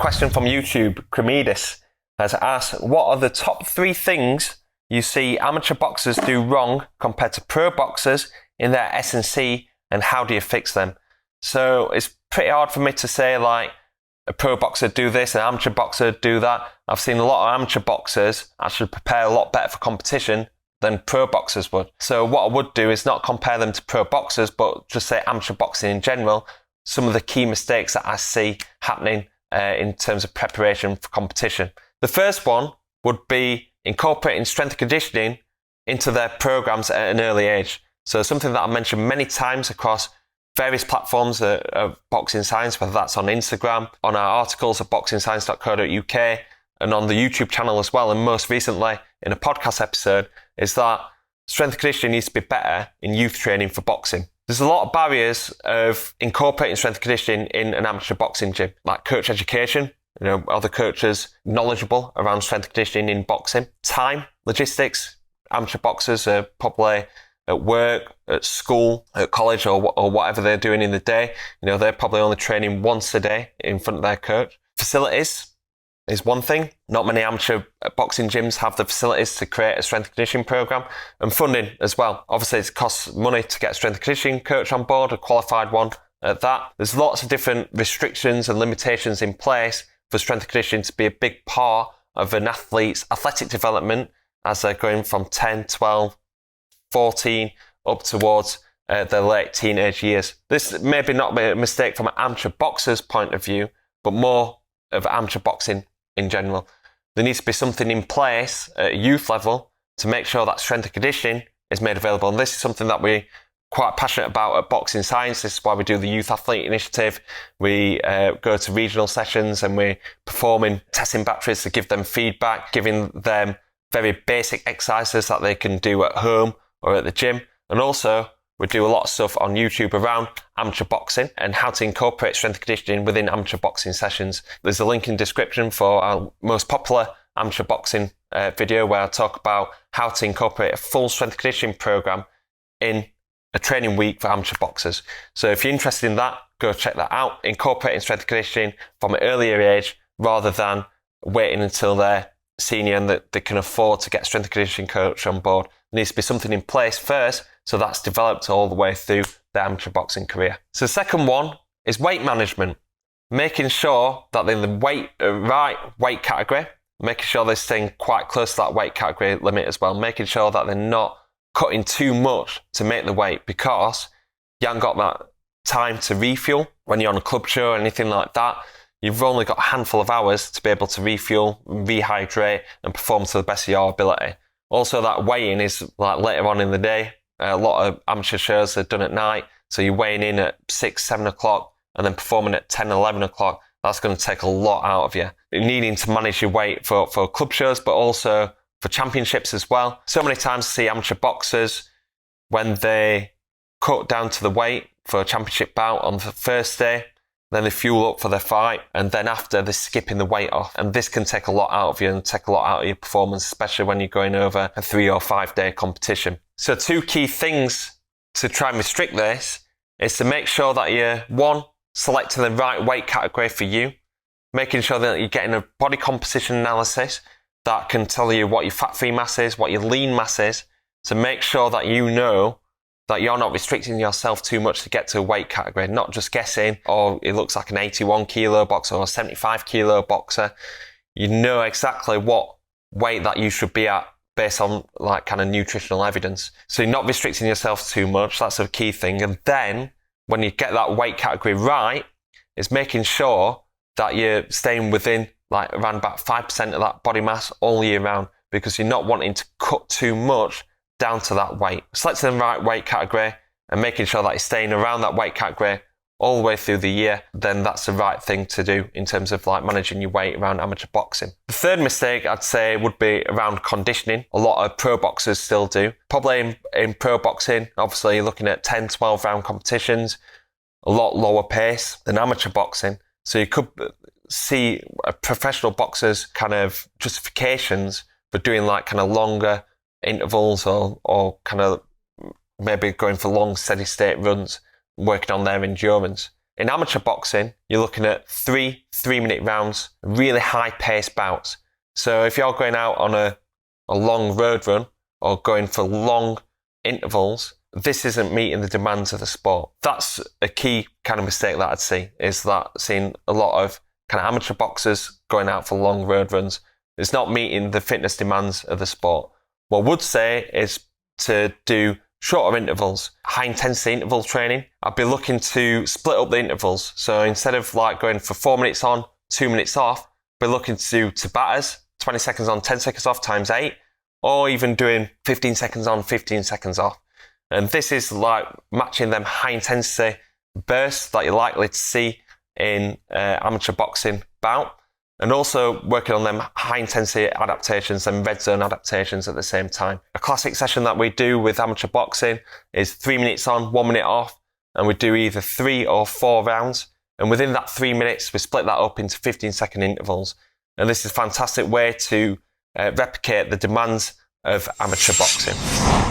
question from YouTube. Cremidis has asked, what are the top 3 things you see amateur boxers do wrong compared to pro boxers in their S&C, and how do you fix them? So it's pretty hard for me to say like a pro boxer do this, an amateur boxer do that. I've seen a lot of amateur boxers actually prepare a lot better for competition than pro boxers would. So what I would do is not compare them to pro boxers, but just say amateur boxing in general. Some of the key mistakes that I see happening in terms of preparation for competition. The first one would be incorporating strength and conditioning into their programs at an early age. So something that I mentioned many times across various platforms of Boxing Science, whether that's on Instagram, on our articles at boxingscience.co.uk, and on the YouTube channel as well, and most recently in a podcast episode, is that strength and conditioning needs to be better in youth training for boxing. There's a lot of barriers of incorporating strength and conditioning in an amateur boxing gym, like coach education. Are the coaches knowledgeable around strength and conditioning in boxing? Time, logistics. Amateur boxers are probably at work, at school, at college, or whatever they're doing in the day. They're probably only training once a day in front of their coach. Facilities is one thing. Not many amateur boxing gyms have the facilities to create a strength and conditioning program, and funding as well. Obviously, it costs money to get a strength and conditioning coach on board, a qualified one at that. There's lots of different restrictions and limitations in place for strength and conditioning to be a big part of an athlete's athletic development as they're going from 10, 12, 14 up towards their late teenage years. This may be not a mistake from an amateur boxer's point of view, but more of amateur boxing in general. There needs to be something in place at youth level to make sure that strength and conditioning is made available. And this is something that we're quite passionate about at Boxing Science. This is why we do the Youth Athlete Initiative. We go to regional sessions and we're performing testing batteries to give them feedback, giving them very basic exercises that they can do at home or at the gym. And also, we do a lot of stuff on YouTube around amateur boxing and how to incorporate strength and conditioning within amateur boxing sessions. There's a link in the description for our most popular amateur boxing video where I talk about how to incorporate a full strength and conditioning program in a training week for amateur boxers. So if you're interested in that, go check that out. Incorporating strength and conditioning from an earlier age rather than waiting until they're senior and that they can afford to get a strength and conditioning coach on board. There needs to be something in place first, so that's developed all the way through the amateur boxing career. So the second one is weight management. Making sure that they're in the right weight category, making sure they're staying quite close to that weight category limit as well, making sure that they're not cutting too much to make the weight, because you haven't got that time to refuel when you're on a club show or anything like that. You've only got a handful of hours to be able to refuel, rehydrate, and perform to the best of your ability. Also, that weighing is like later on in the day. A lot of amateur shows are done at night, so you're weighing in at 6, 7 o'clock and then performing at 10, 11 o'clock. That's going to take a lot out of you. You're needing to manage your weight for club shows, but also for championships as well. So many times I see amateur boxers, when they cut down to the weight for a championship bout on the first day, then they fuel up for their fight, and then after they're skipping the weight off. And this can take a lot out of you and take a lot out of your performance, especially when you're going over a 3 or 5 day competition. So 2 key things to try and restrict this is to make sure that you're, one, selecting the right weight category for you, making sure that you're getting a body composition analysis that can tell you what your fat-free mass is, what your lean mass is, to make sure that you know that you're not restricting yourself too much to get to a weight category, not just guessing, oh, it looks like an 81 kilo boxer or a 75 kilo boxer. You know exactly what weight that you should be at based on like kind of nutritional evidence. So you're not restricting yourself too much. That's a key thing. And then when you get that weight category right, is making sure that you're staying within like around about 5% of that body mass all year round, because you're not wanting to cut too much down to that weight. Selecting the right weight category and making sure that you're staying around that weight category all the way through the year, then that's the right thing to do in terms of like managing your weight around amateur boxing. The third mistake I'd say would be around conditioning. A lot of pro boxers still do. Probably in pro boxing, obviously you're looking at 10, 12 round competitions, a lot lower pace than amateur boxing. So you could see professional boxers kind of justifications for doing like kind of longer intervals or kind of maybe going for long steady state runs, working on their endurance. In amateur boxing, you're looking at 3-minute rounds, really high-paced bouts. So if you're going out on a long road run or going for long intervals, this isn't meeting the demands of the sport. That's a key kind of mistake that I'd see, is that seeing a lot of kind of amateur boxers going out for long road runs is not meeting the fitness demands of the sport. What I would say is to do shorter intervals, high intensity interval training. I'd be looking to split up the intervals. So instead of like going for 4 minutes on, 2 minutes off, be looking to do Tabatas, 20 seconds on, 10 seconds off times 8, or even doing 15 seconds on, 15 seconds off. And this is like matching them high intensity bursts that you're likely to see in amateur boxing bout, and also working on them high intensity adaptations and red zone adaptations at the same time. A classic session that we do with amateur boxing is 3 minutes on, 1 minute off, and we do either 3 or 4 rounds. And within that 3 minutes, we split that up into 15-second intervals. And this is a fantastic way to replicate the demands of amateur boxing.